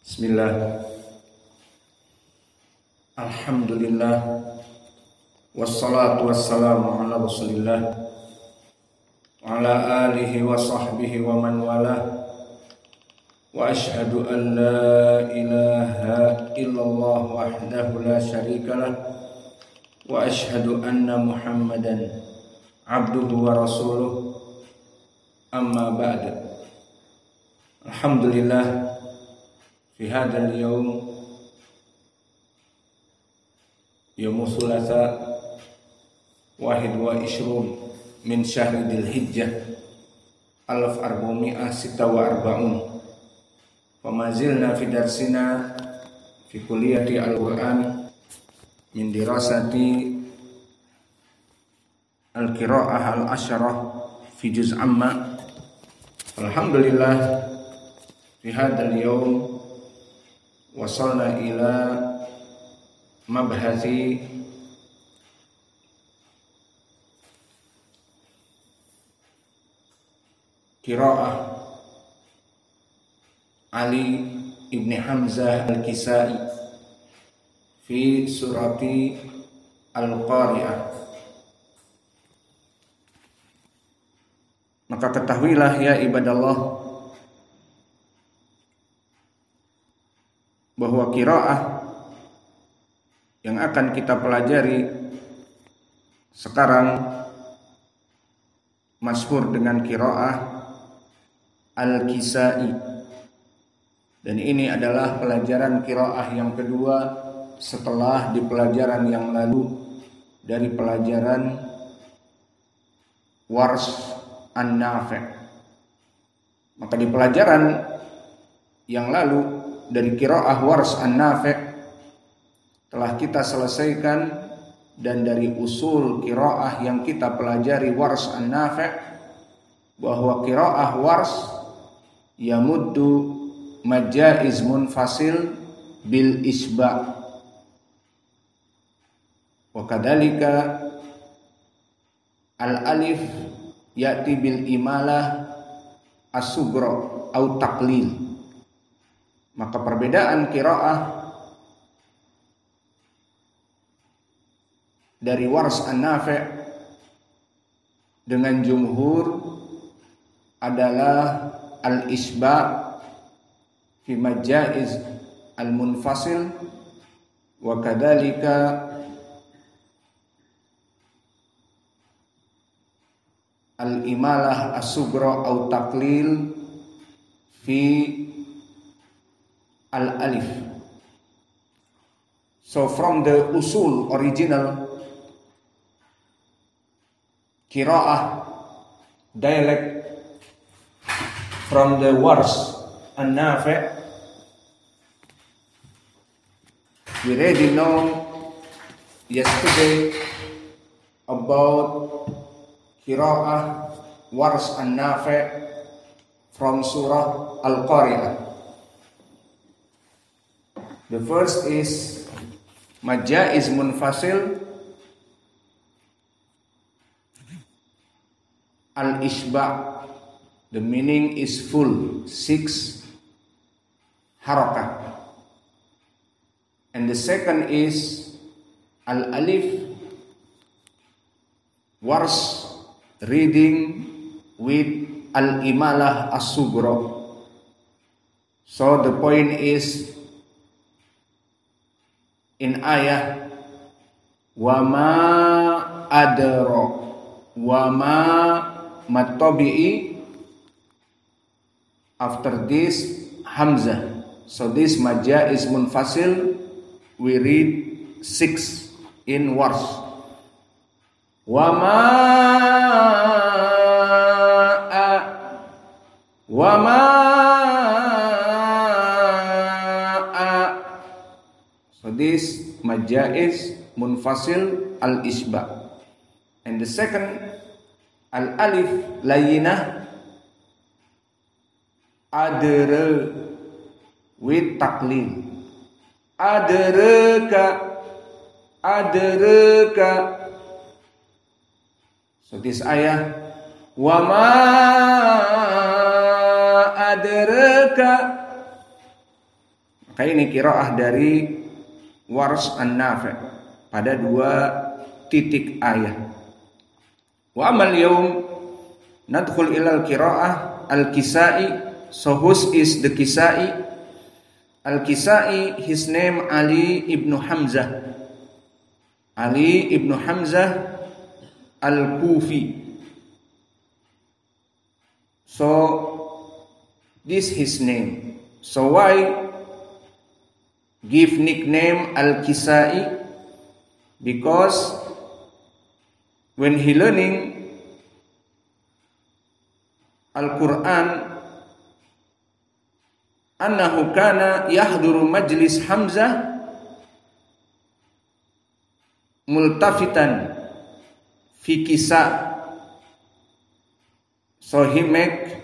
Bismillah. Alhamdulillah. Wassalatu wassalamu ala Rasulillah wa ala alihi wa sahbihi wa man walah. Wa ashhadu an la ilaha illallah wahdahu la syarikalah wa ashhadu anna Muhammadan abduhu wa rasuluh. Amma ba'd. Alhamdulillah. Fi hadzal yaum yaum Thulatha 21 min syahr Dzul Hijjah 1446 wa mazilna fi darsina fi kulliyati al-Qur'an min dirasati al-qira'ah al-asyrah fi juz' amma. Alhamdulillah fi hadzal yaum wasalna ila mabhathi qira'ah Ali ibn Hamzah al-Kisai fi surati Al-Qari'ah. Maka ketahuilah ya ibadallah bahwa qiraah yang akan kita pelajari sekarang masyhur dengan qiraah Al-Kisai, dan ini adalah pelajaran qiraah yang kedua setelah di pelajaran yang lalu dari pelajaran Warsh An-Nafi'. Maka di pelajaran yang lalu dari qiraah Warsh An-Nafi' telah kita selesaikan, dan dari usul qiraah yang kita pelajari Warsh An-Nafi' bahwa qiraah Warsh yamuddu majaiz munfasil bil isba' wa kadzalika al-alif ya'ti bil imalah as-sughra au taqlil. Maka perbedaan qiraah dari Warsh An-Nafi' dengan jumhur adalah al-isba' fi majaiz al-munfasil wa kadzalika al-imalah as-sughra au taqlil fi al-alif. So from the usul original qiraah dialect from the Warsh An-Nafi', we already know yesterday about qiraah Warsh An-Nafi' from surah Al-Qari'ah. The first is majaiz munfasil al-isba'. The meaning is full, 6 harakat. And the second is al-alif, Warsh reading with al-imalah as-sughra. So the point is in ayah wa ma adra wa ma matabi'i, after this hamzah. So this majaiz munfasil we read 6 in Warsh. Wa ma so this majaiz munfasil al-isba. And the second al-alif layyinah adra with taqlil. Adraka. So this ayah wa ma adraka Maka ini qiraah dari Warsh an-Nafi' pada 2 titik ayat. Wa amal yaum nadkhul ila al-qiraah al-Kisai. So who is the Kisai? Al-Kisai, his name Ali ibn Hamzah. Ali ibn Hamzah al-Kufi. So this his name. So why give nickname Al-Kisai? Because when he learning Al-Quran, annahu kana yahduru majlis Hamzah multafitan fi kisa. So he make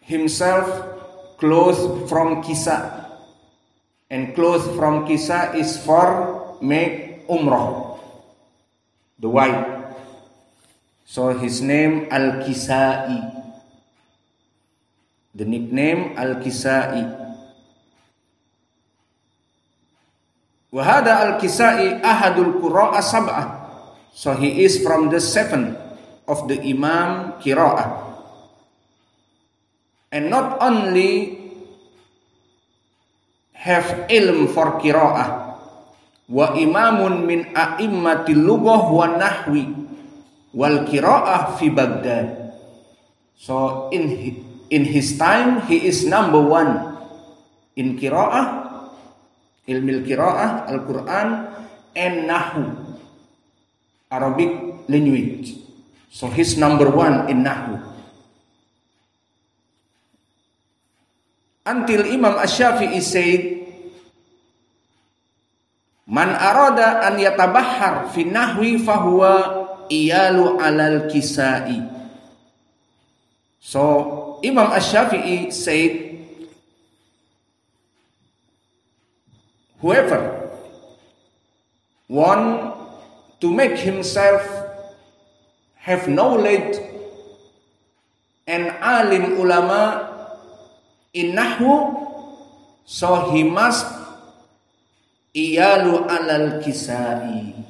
himself clothes from kisa, and clothes from kisa is for make umrah, the white. So his name Al-Kisai, the nickname Al-Kisai. Wa hada Al-Kisai ahadul qura'ah sab'ah. So he is from the 7 of the Imam Qira'ah. And not only have ilm for Qira'ah, wa imamun min a'immatil lughah wa nahwi wal Qira'ah fi Baghdad. So in his time he is number 1 in Qira'ah, ilmil Qira'ah, Al-Quran, and Nahu, Arabic language. So he's number 1 in Nahu. Until Imam Asy-Syafi'i said, man arada an yatabahhar fi nahwi fahuwa iyalu alal Kisai. So Imam Asy-Syafi'i said, whoever want to make himself have knowledge and alim ulama in nahwu, so he must iyalu alal Kisai.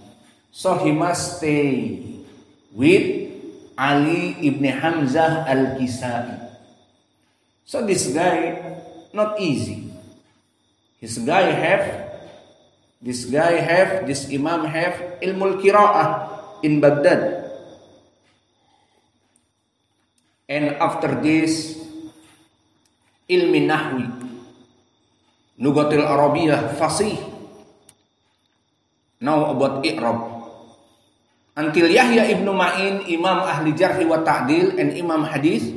So he must stay with Ali ibn Hamzah al-Kisai. So this guy not easy. This Imam have ilmul Qira'ah in Baghdad. And after this, ilmi nahwi, lugatil Arabiyah, fasih. Now about i'rab. Until Yahya ibn Ma'in, Imam ahli jarhi wa ta'dil and Imam hadith,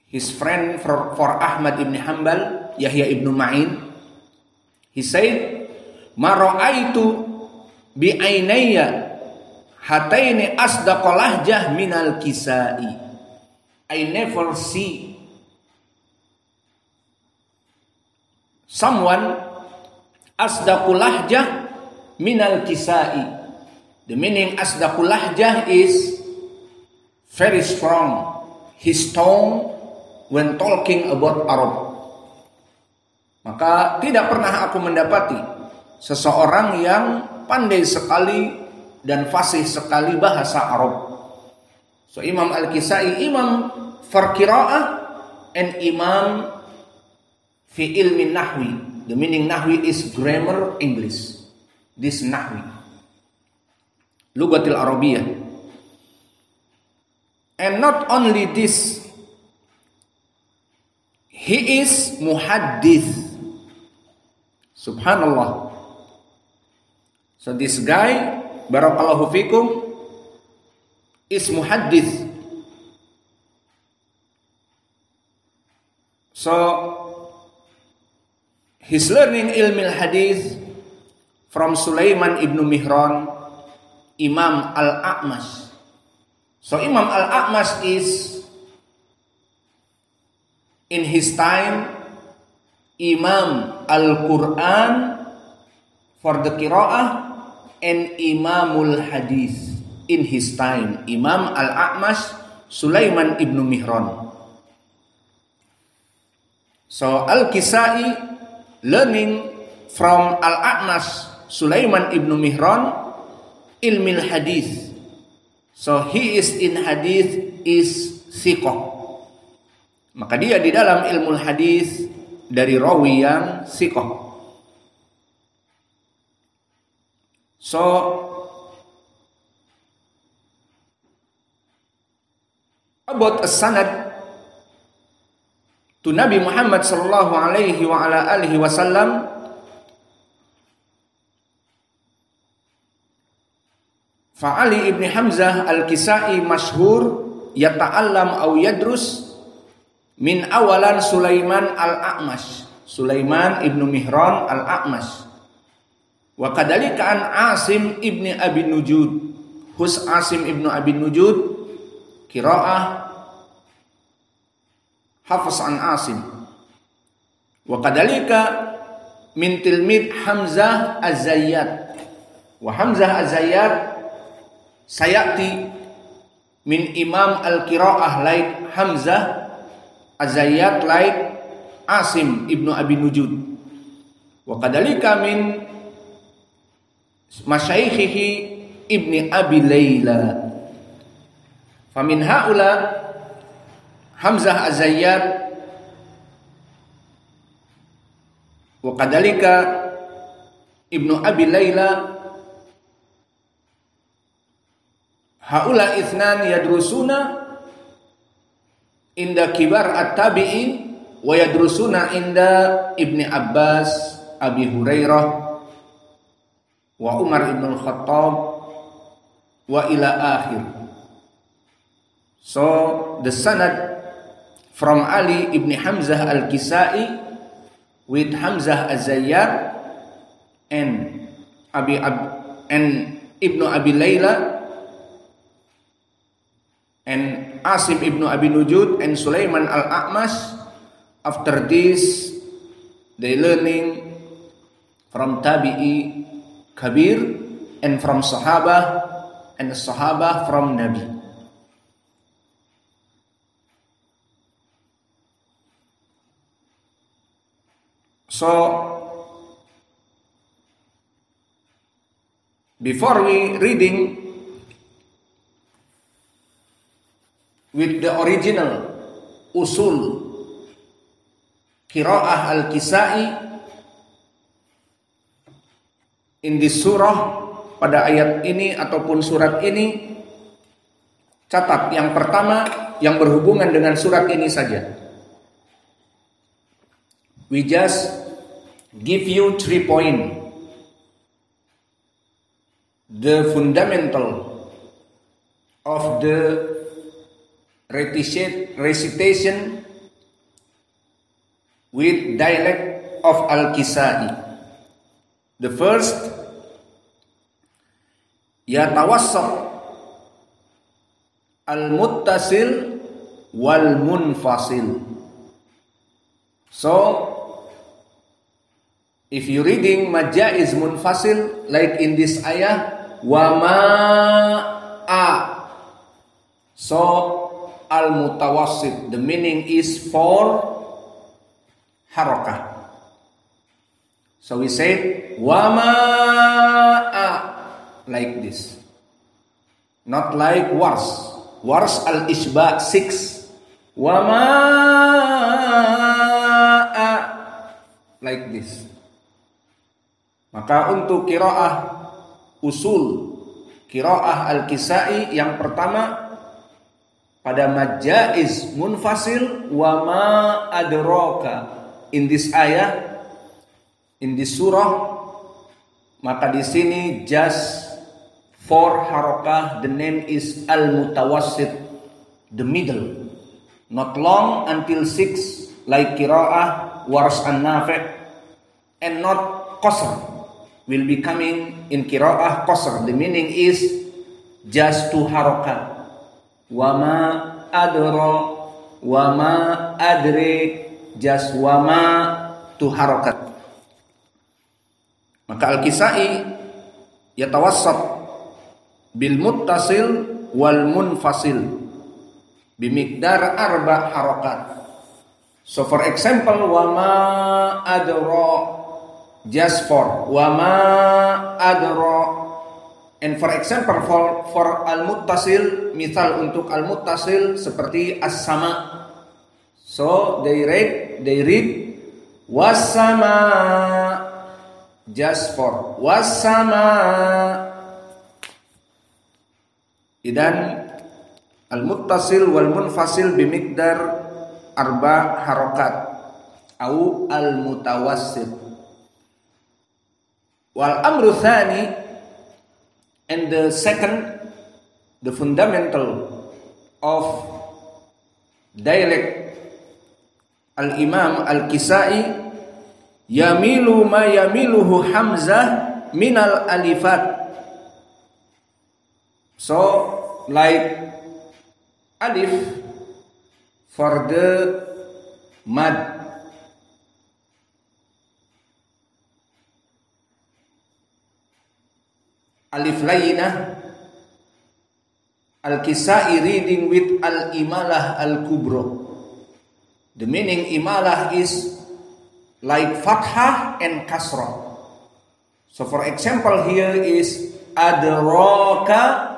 his friend for Ahmad ibn Hanbal, Yahya ibn Ma'in, he said, ma ra'aitu bi ainayya hataini asdaqa lahjah minal Kisai. I never see someone asdaqul lahjah minal Kisai. The meaning asdaqul lahjah is very strong. His tone when talking about Arab. Maka tidak pernah aku mendapati seseorang yang pandai sekali dan fasih sekali bahasa Arab. So Imam Al-Kisai, Imam for Qira'ah and Imam fi ilmi nahwi. The meaning nahwi is grammar English. This nahwi, lugatil Arabiyah. And not only this, he is muhaddith. Subhanallah. So this guy, barakallahu fikum, is muhaddith. So he's learning ilmil hadith from Sulaiman ibn Mihran, Imam Al-A'mash. So Imam Al-A'mash is in his time Imam Al-Quran for the Qira'ah and Imamul Hadith in his time. Imam Al-A'mash, Sulaiman ibn Mihran. So Al-Kisai learning from Al-A'mash Sulaiman ibn Mihran ilmil hadith. So he is in hadith is thiqah. Maka dia di dalam ilmu hadis dari rawi yang thiqah. So about as-sanad to Nabi Muhammad sallallahu alaihi wa ala alihi wasallam, fa Ali ibn Hamzah al-Kisai masyhur yata'allam aw yadrus min awalan Sulaiman al-A'mash, Sulaiman ibn Mihran al-A'mash, wa kadalika an Asim ibn Abi Nujud, hus Asim ibn Abi Nujud qiraah hafaz an Asim, wa kadalika min tilmid Hamzah az-Zayyat, wa Hamzah az-Zayyat sayati min imam al-qiraah like Hamzah az-Zayyat like Asim ibnu Abi Nujud, wa kadalika min masyaikhihi ibni Abi Layla, famin haula Hamzah az-Zayyat wa kadalika ibnu Abi Layla, haula itsnan yadrusuna inda kibar at-tabi'in wa yadrusuna inda Ibni Abbas, Abi Hurairah wa Umar ibn al-Khattab wa ila akhir. So the sanad from Ali ibn Hamzah al-Kisai with Hamzah az-Zayyat and Ibnu Abi Layla and Asim ibn Abi Nujud and Sulaiman al-A'mash. After this they learning from Tabi'i Kabir and from Sahaba, and Sahaba from Nabi. So before we reading with the original usul qiraah al-Kisai in this surah, pada ayat ini ataupun surat ini, catat yang pertama yang berhubungan dengan surat ini saja. We just give you 3 points. The fundamental of the recitation with dialect of Al-Kisai. The first, yatawassat al-muttasil wal munfasil. So if you reading majaiz munfasil like in this ayah wa ma'a, so al-mutawassit, the meaning is for harakah. So we say wa ma'a like this, not like wars al-isba 6 wa ma'a like this. Maka untuk qiraah usul qiraah al-Kisai yang pertama pada majaiz munfasil wa ma adraka in this ayah, in this surah, maka di sini just for harakah, the name is al-mutawassit, the middle, not long until 6 like qiraah Wars an-Nafi', and not qasr will be coming in qiraah qasr. The meaning is just to harakah. Wa ma adra wa ma adri, just wa ma to harakat. Maka Al-Kisai yatawassat bil muttasil wal munfasil bimiqdar 4 harakat. So for example, wama adro, just for wama adro. And for example, for al-muttasil, misal untuk al-muttasil seperti as-sama. So they read was-sama, just for was-sama. Idan al-muttasil wal munfasil bimiqdar arba harokat au al-mutawassit. Wal amru tsani, and the second, the fundamental of dialect al-Imam al-Kisai, yamilu ma yamiluhu Hamzah minal alifat. So like alif for the mad, alif lainah, al-Kisai reading with al-imalah al-kubro. The meaning imalah is like fathah and kasrah. So for example, here is adraka,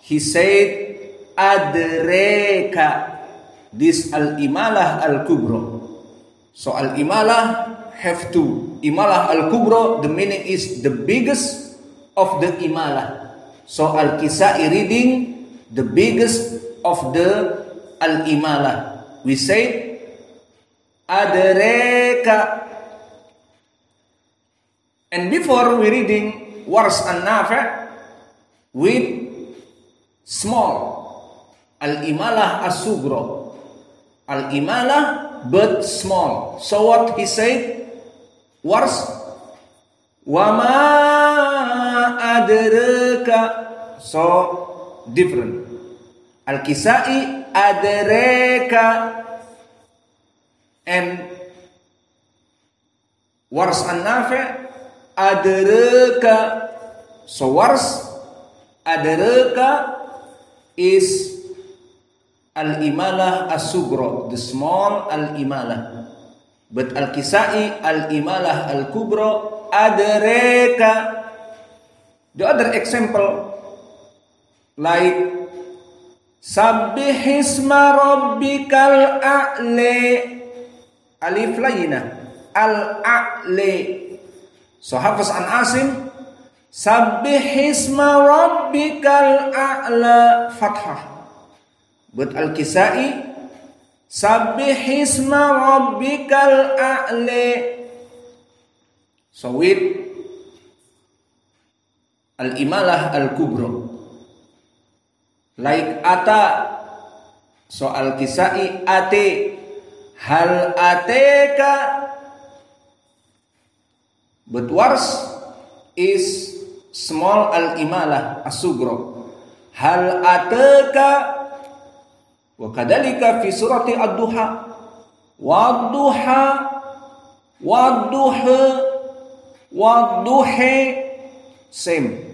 he said adreka. This al-imalah al-kubro. So al-imalah have two. Imalah al-kubro, the meaning is the biggest of the imalah. So al-Kisai reading the biggest of the al-imalah. We say adreka. And before we reading Wars and Nafi' with small al-imalah as-sugro. Al-imalah but small. So what he said? Wars wama adraka. So different. Al-Kisai adraka, and Wars and Nafi' adraka. So Wars adraka is al-imalah as-sugro, the small al-imalah. But al-Kisai al-imalah al-kubro adraka. The other example like sabbihisma rabbikal a'la, alif lainah al-a'la. So Hafiz an Asim sabbihisma rabbikal a'la fathah. But al-Kisai sabbihisma rabbikal a'la. So with al-imalah al-kubro like ata. So al-Kisai ate, hal ateka. But Wars is small al-imalah as-sugro, hal ateka. Wa kadzalika fi surati ad-duha, wad-duha, wad-duha, wad-duha, same.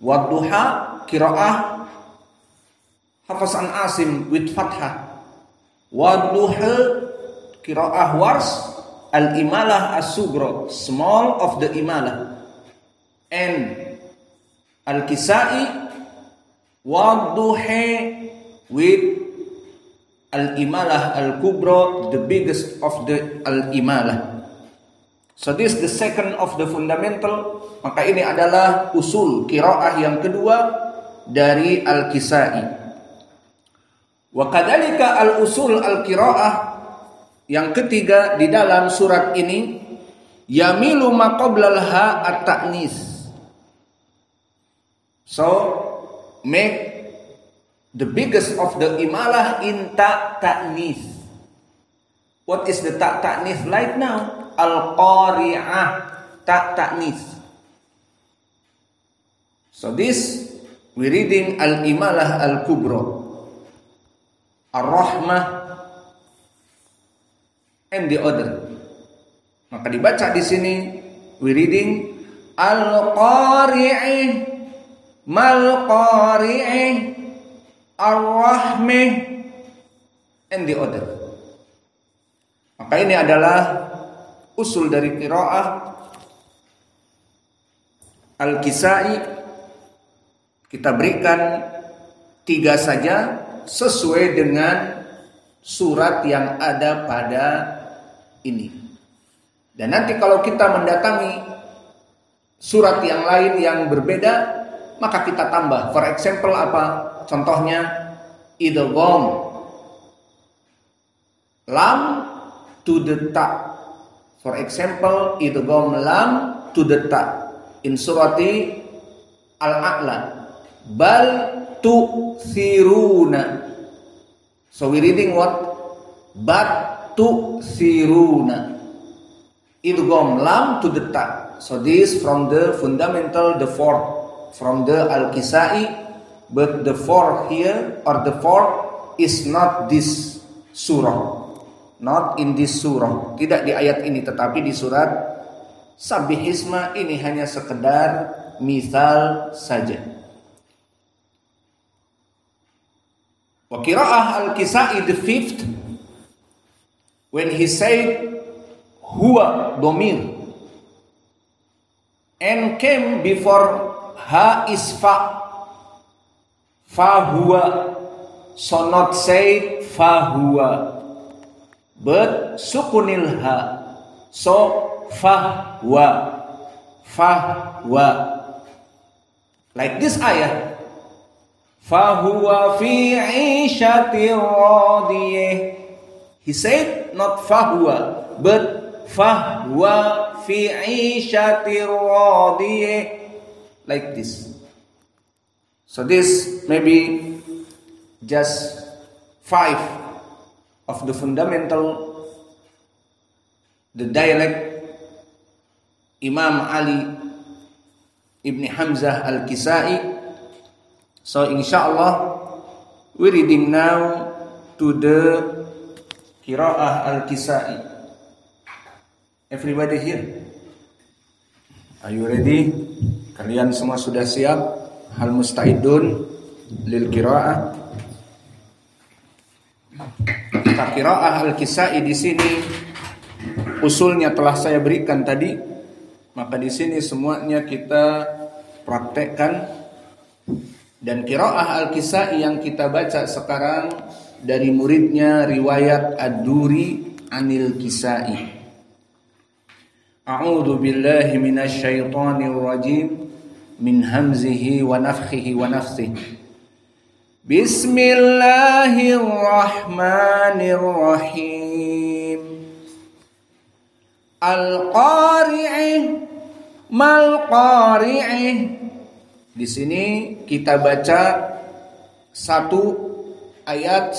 Wad-duha qiraah Hafiz an Asim with fathah. Wad-duha qiraah Wars al-imalah as-sugro, small of the imalah. And al-Kisai wad-duha with al-imalah al-kubro, the biggest of the al-imalah. So this is the second of the fundamental. Maka ini adalah usul qiraah yang kedua dari al-Kisai. Wa kadzalika al-usul al-qiraah yang ketiga di dalam surat ini, yamilu ma qablal ha at-ta'nis. So make the biggest of the imalah in ta'nis. What is the ta'nis like now? Al-qari'ah, ta'nis. So this we reading al-imalah al-kubro, ar-rahmah, and the other. Maka dibaca di sini we reading al-qari'ah, mal-qari'ah, ar-rahmah, and the other. Maka ini adalah usul dari qiraah Al-Kisai. Kita berikan 3 saja sesuai dengan surat yang ada pada ini. Dan nanti kalau kita mendatangi surat yang lain yang berbeda, maka kita tambah. For example apa? Contohnya idgham lam to the ta. For example idgham lam to the ta in surati Al-A'la. Bal tu'thiruna. So we reading what? But tu'thiruna. Idgham lam to the ta. So this from the fundamental, the fourth from the Al-Kisai, but the fourth here or the fourth is not this surah. Not in this surah. Tidak di ayat ini, tetapi di surat Sabbihisma. Ini hanya sekedar misal saja. Wa qiraah Al-Kisai the fifth, when he said huwa domir and came before ha is fa huwa, so not say fa huwa but sukunil ha, so fa huwa like this ayah. Fahuwa fi 'ishatir radiyah. He said not fahuwa, but fahuwa fi 'ishatir radiyah, like this. So this maybe just 5 of the fundamental, the dialect Imam Ali Ibn Hamzah Al-Kisai. So insyaAllah we reading now to the qiraah Al-Kisai. Everybody here? Are you ready? Kalian semua sudah siap? Hal musta'idun lil qiraah. Qiraah Al-Kisai di sini usulnya telah saya berikan tadi. Maka di sini semuanya kita praktekkan. Dan qiraah Al-Kisai yang kita baca sekarang dari muridnya riwayat Ad-Duri Anil Kisai. A'udzu billahi minasy syaithanir rajim min hamzihi wa nafthihi wa nafthihi. Bismillahirrahmanirrahim. Al-Qari'ah mal Qari'ah. Di sini kita baca satu ayat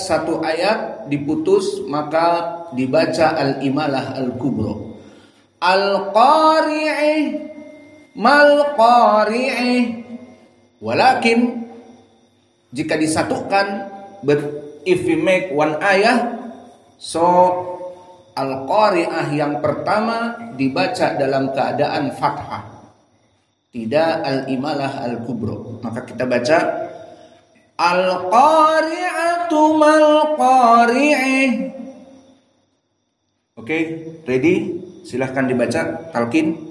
diputus, maka dibaca al-imalah al-kubra. Al-qari'ah mal qari'ah. Walakin jika disatukan, but if we make one ayah, so al-qari'ah yang pertama dibaca dalam keadaan fathah, tidak al-imalah al-kubra. Maka kita baca al-qari'atu mal qari'ah. Oke, ready? Silahkan dibaca, talqin.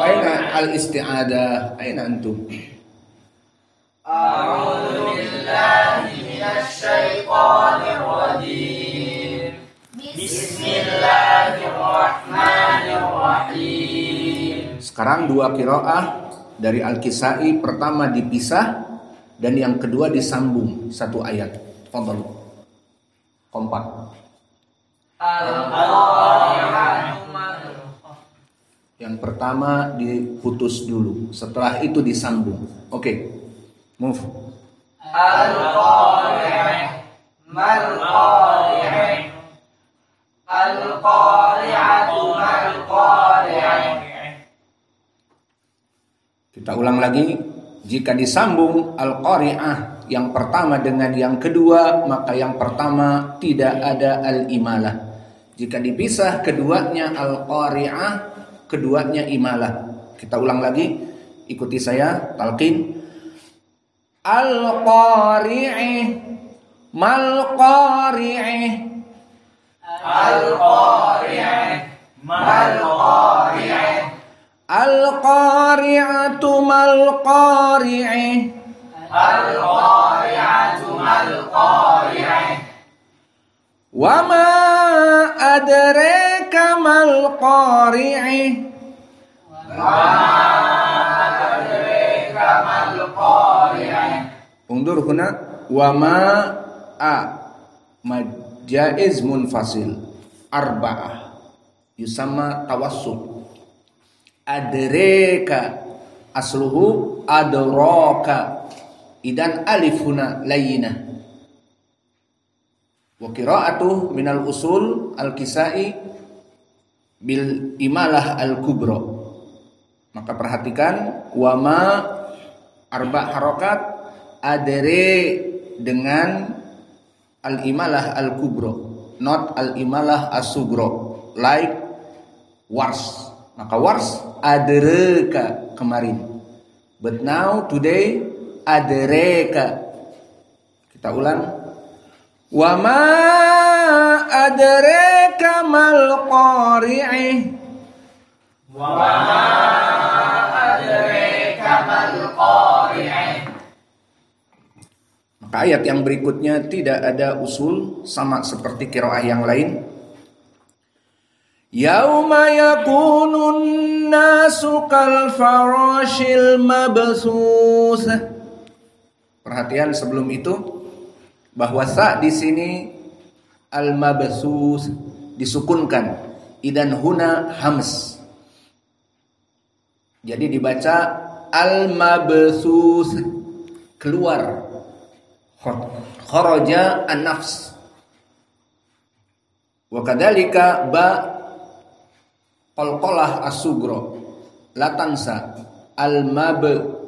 Aina al-isti'adah? Aina antum? A'udzu billahi minasy syaithanir rajim. Bismillahirrahmanirrahim. Sekarang 2 qiraah dari Al-Kisai, pertama dipisah dan yang kedua disambung satu ayat. Fadhal. Kompak. Yang pertama diputus dulu, setelah itu disambung. Oke. Move. Al-qari'ah mal qari'ah. Al-qari'atu mal qari'ah. Kita ulang lagi. Jika disambung al-qari'ah yang pertama dengan yang kedua, maka yang pertama tidak ada al-imalah. Jika dipisah keduanya al-qari'ah, keduanya imalah. Kita ulang lagi. Ikuti saya, talqin. Al-qari'ah mal qari'ah. Al-qari'ah. Mal qari'ah. Al-qari'atu mal qari'ah. Al-qari'atu mal qari'ah. Wa ma adraka mal qari'ah. Wa adraka mal qari'ah. Undur huna wa ma a majaiz munfasil arba'ah yusamma tawassut. Adreka asluhu adraka, idan alif huna layyinah. Wa qira'atuh minal usul al-Kisai bil imalah al-kubra. Maka perhatikan wama arba harokat adere dengan al-imalah al-kubra, not al-imalah as-sugro, like wars. Maka wars adereka kemarin, but now today adereka. Kita ulang. Wa ma adraka mal qari'ah. Wa ma adraka mal qari'ah. Maka ayat yang berikutnya tidak ada usul, sama seperti qiraah yang lain. Yauma yakunun nasu kal farashil mabsus. Perhatian sebelum itu bahwa sa di sini al-mabsus disukunkan, idan huna hams. Jadi dibaca al-mabsus, keluar, kharaja an-nafs. Wa kadzalika ba qalqalah as-sugro, la tansa al-mabsus,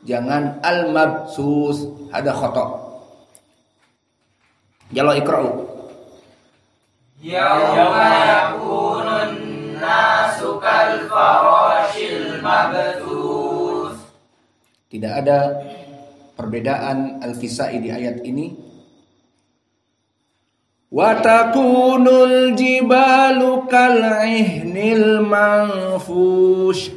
jangan al-mabsus, ada khata. Yalla iqra'u. Yauma yakunun nasu kal farashil mabthus. Tidak ada perbedaan al-Kisai di ayat ini. Wa takunul jibalu kal ihnil manfush.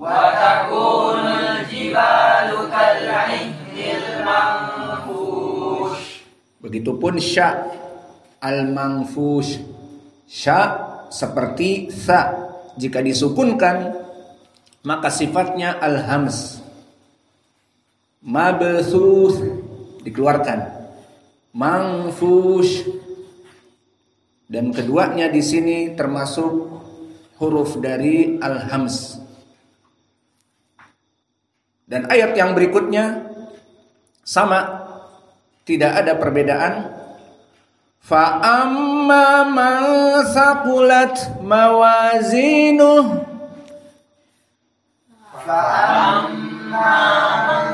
Wa takunul jibalu kal ihnil manfush. Begitupun sya al-manfush. Sya seperti sa, jika disukunkan maka sifatnya al-hams. Mabthus dikeluarkan. Manfush, dan keduanya di sini termasuk huruf dari al-hams. Dan ayat yang berikutnya sama, tidak ada perbedaan. Fa amma man saqulat mawazinuh. Fa amma man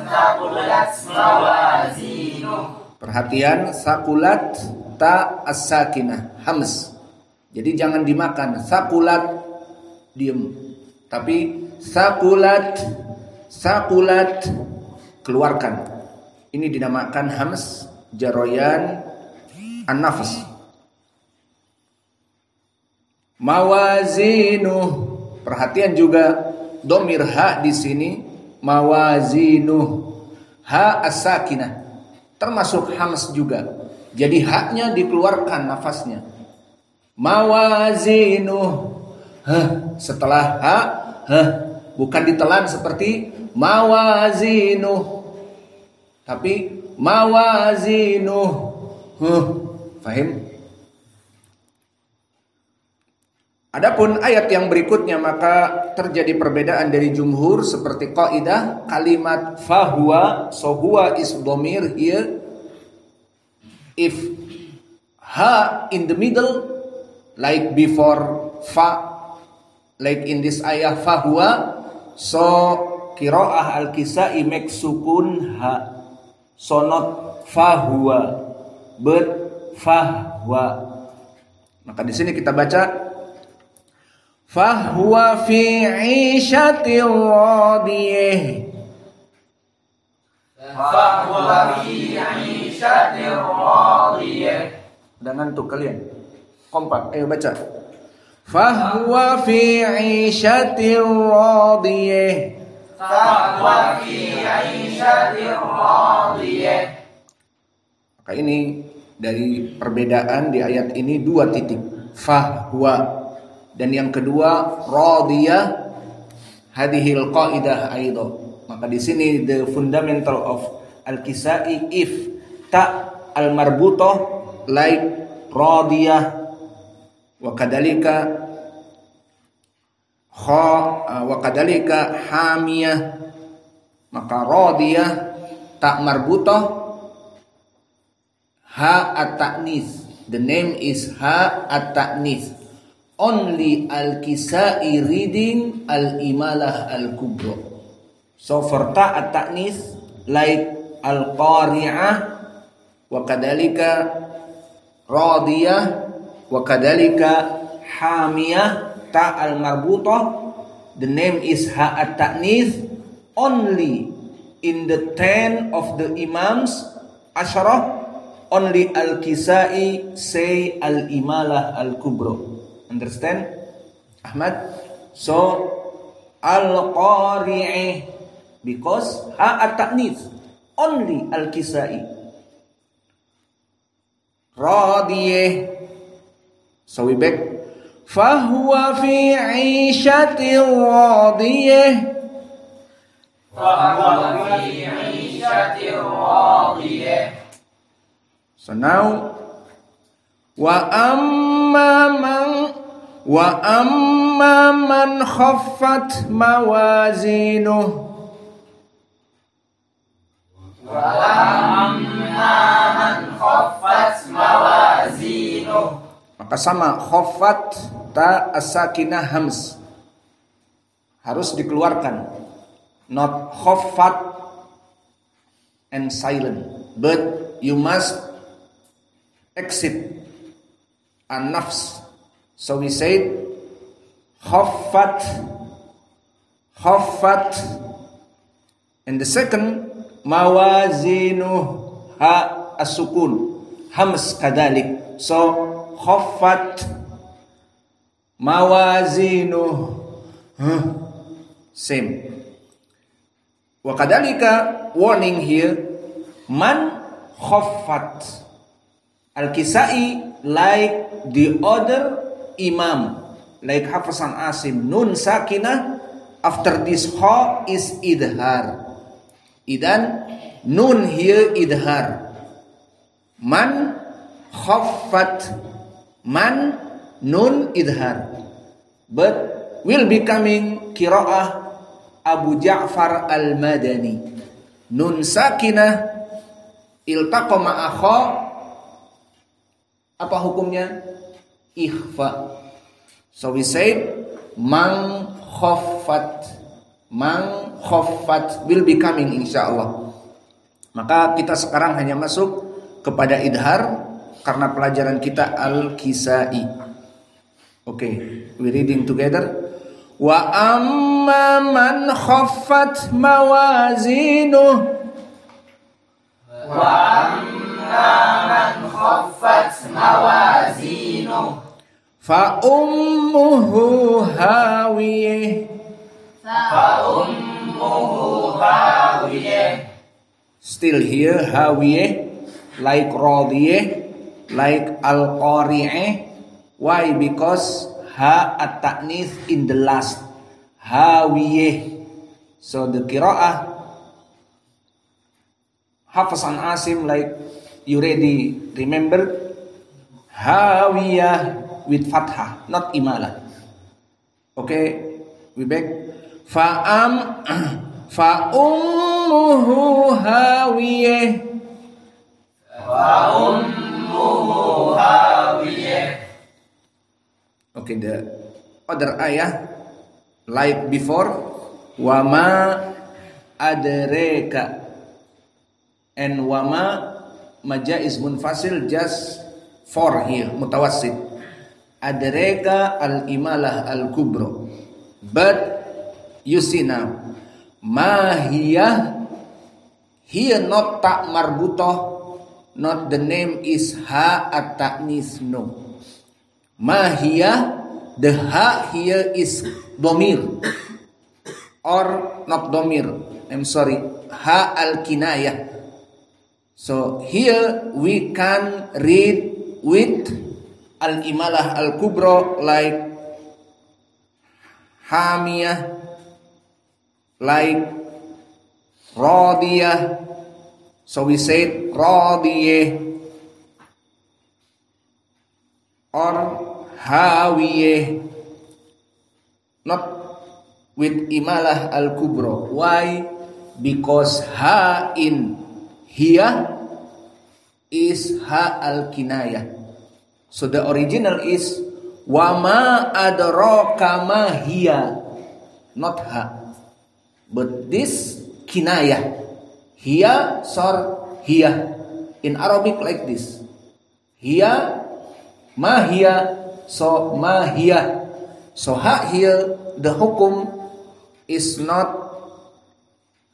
saqulat mawazinuh. Perhatian, sakulat ta as-sakinah hams. Jadi jangan dimakan sakulat diem, tapi sakulat keluarkan. Ini dinamakan hams jaroyan an-nafs. Mawazinuh, perhatian juga domir ha di sini, mawazinuh, ha as-sakinah termasuk hams juga. Jadi haknya dikeluarkan nafasnya. Mawazinuh, setelah ha, bukan ditelan seperti mawazinuh, tapi mawazinuh. Fahim? Adapun ayat yang berikutnya maka terjadi perbedaan dari jumhur seperti kaidah kalimat fahuwa, so huwa is dhamir here. If ha in the middle like before fa, like in this ayah fahuwa, so qiraah al-Kisai make sukun ha, so not fahuwa but fahwa. Maka di sini kita baca fahuwa fi 'ishatin radiyah. فهو في عيشة راضية. Udah ngantuk kalian? Kompak, ayo baca. Fahuwa fi 'ishatir radiyah. فهو في عيشة راضية. Maka ini dari perbedaan di ayat ini 2 titik. Fahuwa dan yang kedua radiyah, hadhil qaidah aidan. Maka di sini the fundamental of al-Kisai, if ta al-marbutah like radiyah wa kadalika wa kadalika hamiyah, maka radiyah ta marbutah ha at-ta'nis, the name is ha at-ta'nis. Only al-Kisai reading al-Imalah al-Kubra. So for ta at-ta'nis like al-Qari'ah wa kadalika radiyah wa kadalika hamiyah ta al-marbutah, the name is ha at-ta'nis. Only in the 10 of the Imams Asharah, only al-Kisai say al-Imalah al-Kubra. Understand, Ahmad? So al-Qari'ah because ha at-ta'nis, only al-Kisai. Radiyah, so we back. Fahuwa fi 'ishatir radiyah. فهو في عيشة راضية. So now wa amma man khaffat mawazinuh. وأما من خفت موازينه. Maka sama khaffat ta as-sakinah hams harus dikeluarkan, not khaffat and silent, but you must exit an-nafs. So we said khaffat, and the second mawazinuh ha as-sukun hams kadalik. So khaffat mawazinuh same. Wa kadalika warning here man khaffat. Al-Kisai like the other imam, like Hafiz an Asim, nun sakinah after this kha is idhar. Idan nun here idhar. Man khaffat, man nun idhar. But will be coming qiraah Abu Ja'far al-Madani. Nun sakinah iltaqa ma'a kha, apa hukumnya? Ikhfa. So we said man khaffat will be coming insyaallah. Maka kita sekarang hanya masuk kepada idhar karena pelajaran kita al-Kisai. Okay, we reading together. Wa amma man khaffat mawazinuh. Wa amma man khaffat mawazinuh. Fa ummuhu hawiyah. فأمه هاوية. Still here hawiyah like radiyah, like al-qari'ah. Why? Because ha at-ta'nits in the last. Hawiyah. So the qira'ah Hafiz an Asim, like you already remember, hawiyah with fathah, not imalah. Okay, we back. Fa'ummuhu hawiyah. Fa'ummuhu hawiyah. Okay, the other ayah like before, wama adraka, and wama majaiz munfasil just for here mutawassit. Adraka al-imalah al-kubra. But you see now, mahiyah Here not ta marbutoh, not the name is ha at-ta'nis, no. Ma hiya, the ha here is domir or not domir, I'm sorry, ha al-kinayah. So here we can read with al-imalah al-kubra like hamiyah, like radiyah. So we said radiyah or hawiyah, not with imalah al-kubra. Why? Because ha in hiya is ha al-kinayah. So the original is wama adraka ma hiya, not ha. But this kinayah, hiya sor hiya. In Arabic like this. Hiya ma hiya, so ma hiya. So ha here the hukum is not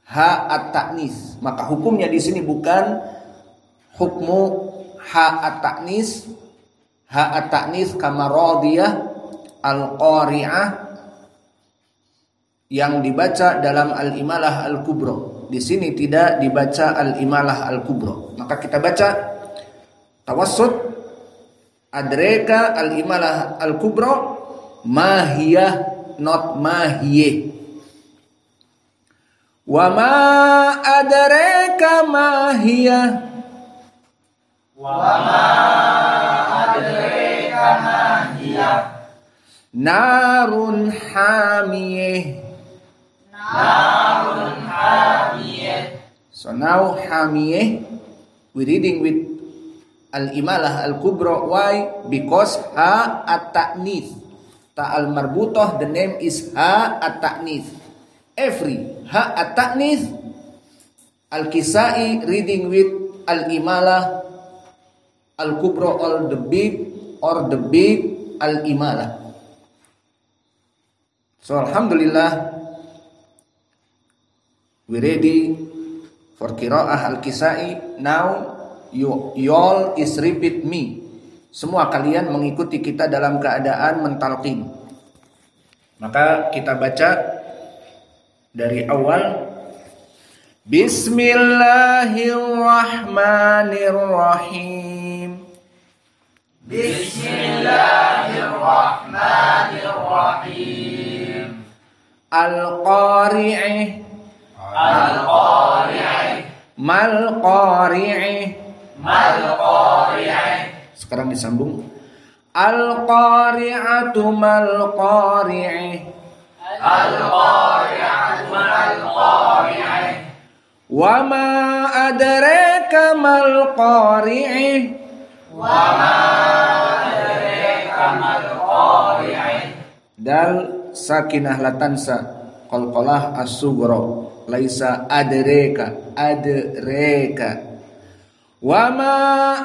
ha at-ta'nis. Maka hukumnya di sini bukan hukmu ha at-ta'nis. Ha at-ta'nis kama radiyah al-qari'ah yang dibaca dalam al-imalah al-kubra. Di sini tidak dibaca al-imalah al-kubra. Maka kita baca tawassut adreka al-imalah al-kubra mahiyah, not mahiyeh. Wa ma adraka ma hiya. Wa ma adraka ma hiya. Narun hamiyeh. Narun hamiyeh. So now hamiyeh we reading with al-imalah al-kubra. Why? Because ha at-ta'nits. Ta al-marbutoh, the name is ha at-ta'nits. Every ha at-ta'nis al-Kisai reading with al-imalah al-kubra or the big al-imalah. So alhamdulillah we ready for qiraah al-Kisai. Now you all is repeat me. Semua kalian mengikuti kita dalam keadaan mentalqin. Maka kita baca dari awal. Bismillahirrahmanirrahim. Bismillahirrahmanirrahim. Al-qari'ih. Al-qari'ih. Mal-qari'ih. Mal-qari'ih. Sekarang disambung. Al-qari'atu mal-qari'ih. Al-qari'atu mal-qari'ih. Wa ma adraka mal-qari'ih. Wa ma adraka mal-qari'ih. Dal sakinah latansa qalqalah as-sughra laisa adraka wa ma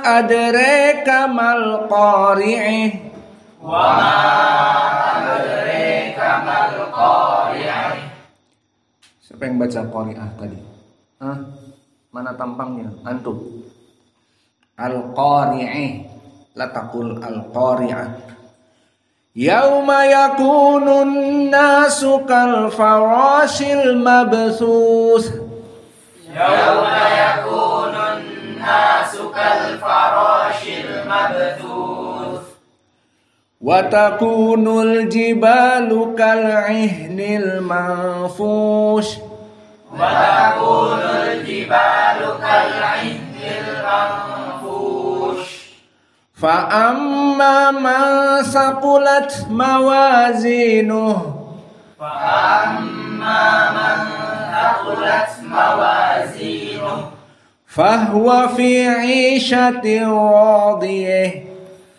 adraka mal-qari'ih. Wa ma adraka mal-qari'ih. Siapa yang baca qari'ah tadi? Hah? Mana tampangnya? Antum. Al-qari'ih. La taqul al-qari'ah. Yauma yakunun nasu kal farashil mabthus. Yauma yakunun nasu kal farashil mabthus. Wa takunul jibalu kal ihnil manfush. Wa takunul jibalu kal ihnil manfush. Fa amma man saqulat mawazinuh. Fa amma man saqulat mawazinuh. Fahuwa fi 'ishatin radiyah.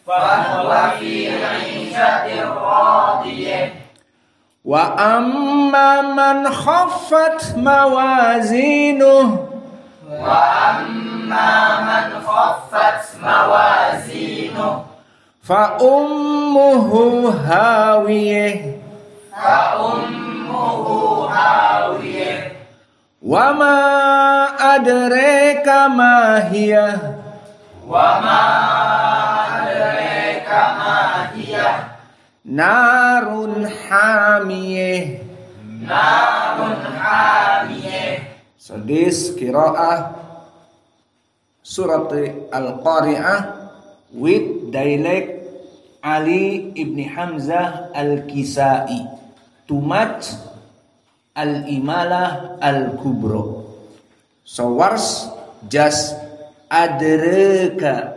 Fahuwa fi 'ishatin radiyah. Wa amma man khaffat mawazinuh. Wa amma man khaffat mawazinuh. Fa ummuhu hawiyah. Fa ummuhu hawiyah. Wa ma adraka ma hiya. Wa ma adraka ma hiya. Narun hamiyah. Narun hamiyah. So this qiraah Surat Al-Qari'ah with dialect Ali ibn Hamzah Al-Kisai to match Al-Imalah Al-Kubra. So wars just adraka,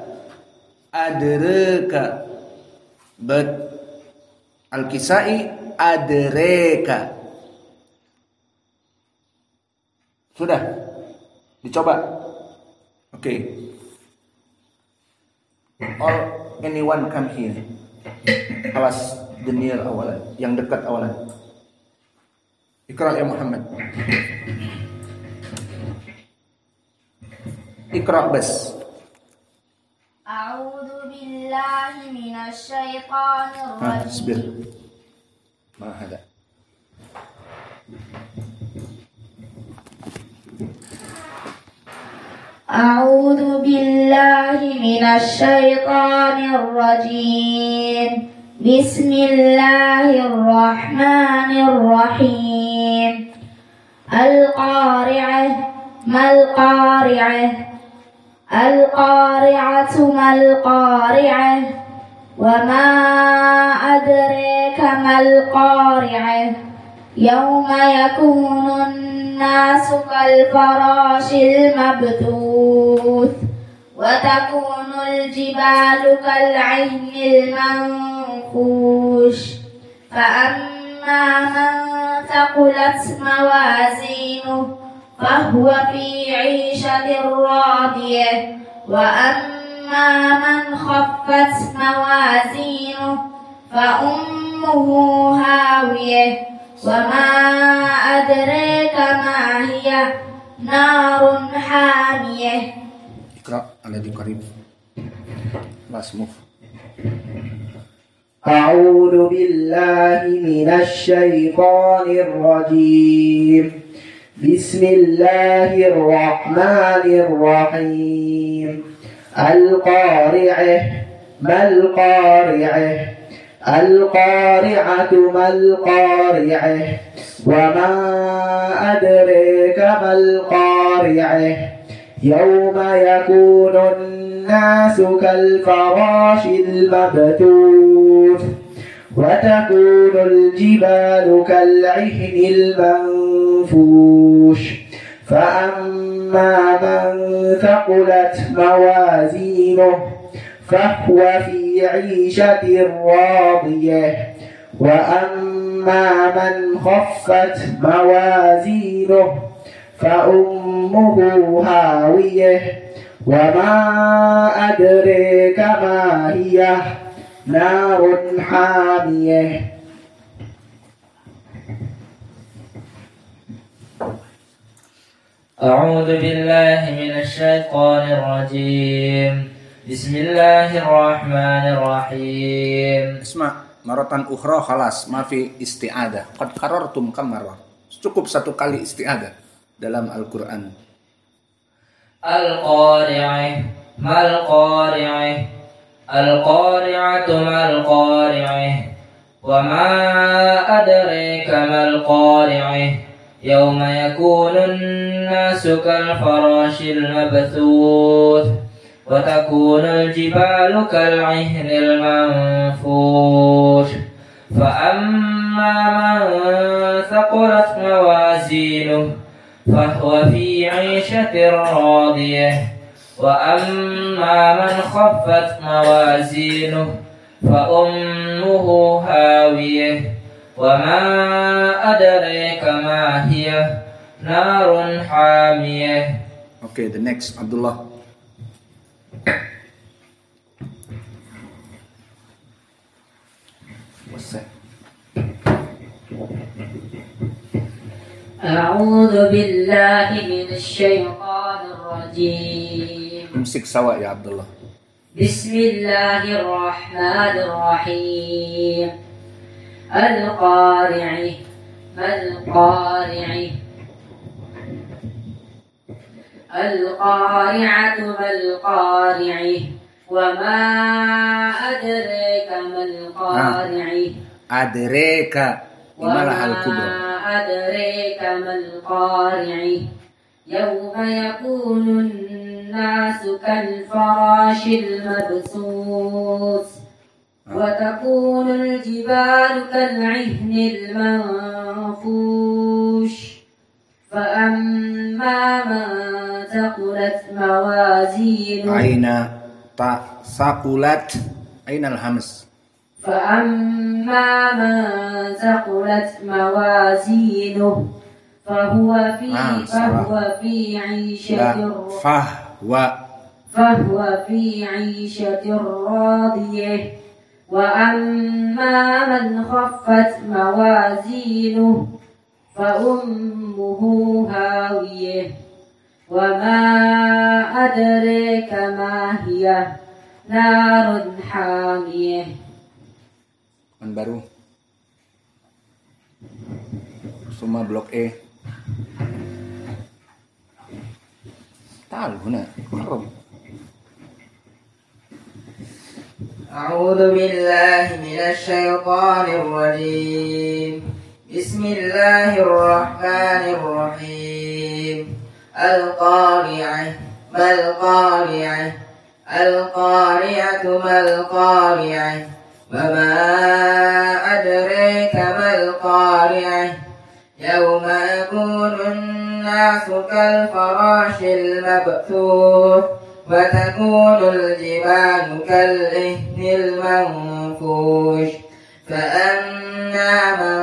but Al-Kisai adraka. Sudah dicoba. Okay. Or anyone come here. Kelas denir awalan, yang dekat awalan. Iqra ya Muhammad. Iqra bas. A'udzu billahi minasy syaithanir rajim. Sabir. Ma hada. A'udzu billahi minasy syaithanir rajim. Bismillahirrahmanirrahim. Al-Qari'ah mal qari'ah. Al-Qari'atu mal qari'ah. Wa ma adraka mal qari'ah. Yawma yakunun nasu kal farashil mabthuth. Wa takunul jibalu kal 'ainil manfush. Fa amma man thaqulat mawazinuhu fahuwa fi 'ishatin radiyah. Wa amma man khaffat mawazinuhu fa ummuhu hawiyah. Wa ma adraka ma hiya narun hamiyah. Iqra alladhi qarib. Let's move. أعوذ بالله من الشيطان الرجيم. بسم الله الرحمن الرحيم. القارعة ما القارعة. القارعة ما القارعة. وما أدريك ما القارعة. يوم يكون الناس كالفراش المبثوث. وتكون الجبال كالعهن المنفوش. فأما من ثقلت موازينه فهو في عيشة راضية. وأما من خفت موازينه فأمه هاوية. وما أدريك ما هي نار حامية. أعوذ بالله من الشيطان الرجيم. بسم الله الرحمن الرحيم. Isma, maratan ukhra khalas, ma fi isti'adah. Qad qarartum kam marrah. Cukup satu kali isti'adah dalam Al-Qur'an. Al-Qari'ah mal qari'ah. Al-Qari'atu mal qari'ah. Wa ma adraka mal qari'ah. Yawma yakunun nasu kal farashil mabthuth. Wa takunul jibalu kal 'ihnil manfush. Fa amma man thaqulat mawazinuhu fahuwa fi 'ishatin radiyah. Wa amma man khaffat mawazinuhu fa ummuhu hawiyah. Wa ma adraka ma hiya narun hamiyah. Okay, the next Abdullah. What's that? أعوذ بالله من الشيطان الرجيم. Imsik sawa ya Abdullah. بسم الله الرحمن الرحيم. القارعة ما القارعة. القارعة ما القارعة وما أدريك ما القارعة Adreka imalah وما al-kubra. أدريك ما القارعة يوم يكون الناس كالفراش المبثوث وتكون الجبال كالعهن المنفوش فأما من ثقلت موازينه Aina ta sakulat ainal hams. فأما من ثقلت موازينه فهو في عيشة فهو في عيشة راضية وأما من خفت موازينه فأمه هاوية وما أدريك ما هي نار حامية. Man baru. Semua blok E. Tahu huna. Haram. أعوذ بالله من الشيطان الرجيم بسم الله الرحمن الرحيم القارعة ما القارعة القارعة ما القارعة وما أدريك ما القارعة يوم يكون الناس كالفراش المبثوث وتكون الجبال كالعهن المنفوش فأما من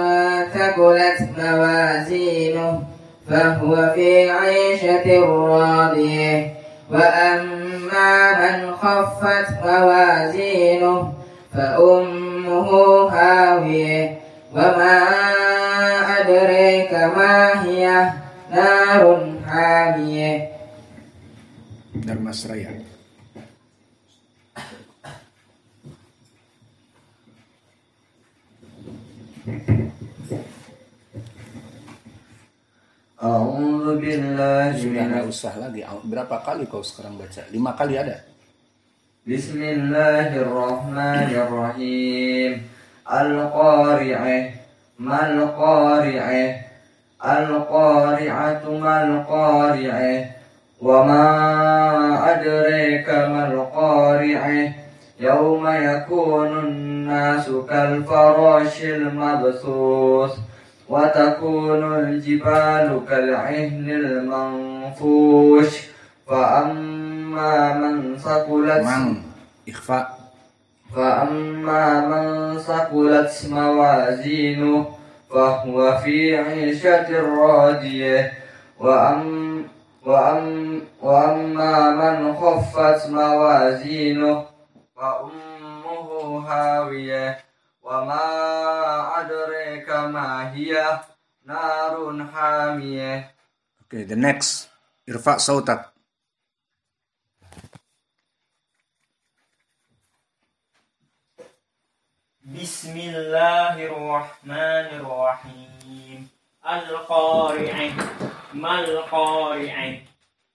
ثقلت موازينه فهو في عيشة راضية وأما من خفت موازينه فأمه هاوية وما أدريك ما هي نار حامية. Darmasraya. A'udzu billahi Sudah nggak usah lagi. Berapa kali kau sekarang baca? 5 kali ada. Bismillahirrahmanirrahim. Al-qari'ah mal qari'ah al-qari'atu mal qari'ah wa ma adraka mal qari'ah yawma yakunun nasu kal farashil mabthus wa takunul jibalu kal ihnil manfush fa amma man saqulat ikhfa فأما من ثقلت موازينه فهو في عيشة راضية وأما من خفت موازينه فأمه هاوية وما أدريك ما هي نار حامية. Okay, the next. Irfa sautak. Bismillahirrahmanirrahim. Al-qari'ah mal qari'ah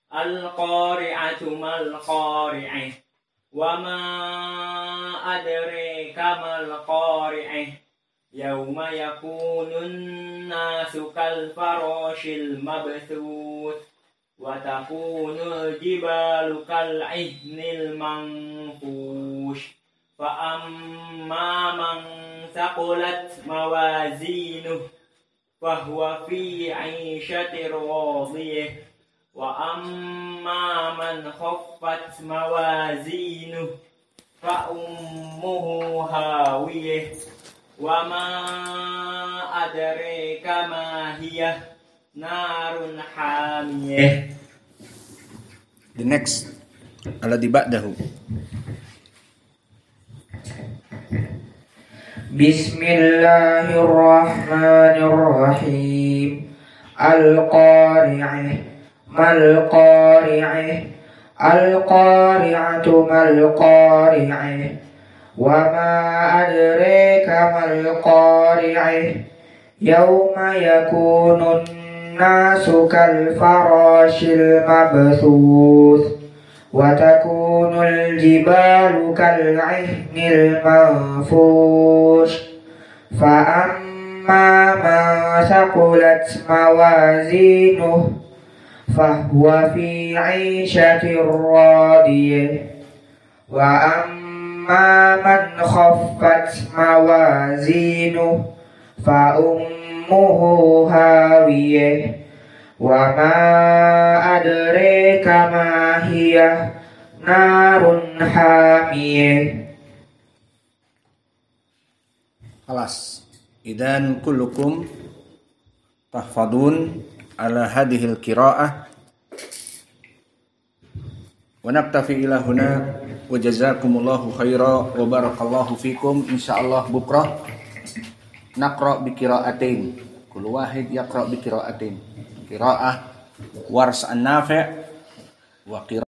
al-qari'atu mal qari'ah wa ma adraka mal qari'ah yawma yakunun nasu kal farashil mabthuth wa takunul jibalu kal ihnil manfush فأما من ثقلت موازينه فهو في عيشة راضية وأما من خفت موازينه فأمه هاوية وما أدريك ما هي نار حامية. The next. Alladhi ba'dahu. Bismillahirrahmanirrahim. Al-qari'ah mal qari'ah al-qari'atu mal qari'ah wa ma adraka mal qari'ah yawma yakunun الناس كالفراش المبثوث وتكون الجبال كالعهن المنفوش فأما من ثقلت موازينه فهو في عيشة راضية وأما من خفت موازينه فأمه هاوية وما أدريك ما هي نار حامية. Kelas. Idan kullukum tahfadun ala hadhil qiraah wa naktafi ila huna wa jazakumullahu khaira wa barakallahu fikum. Insyaallah bukrah naqra bi qiraatain, kullu wahid yaqra bi qiraatain, qiraah Wars an-Nafi' wa qiraah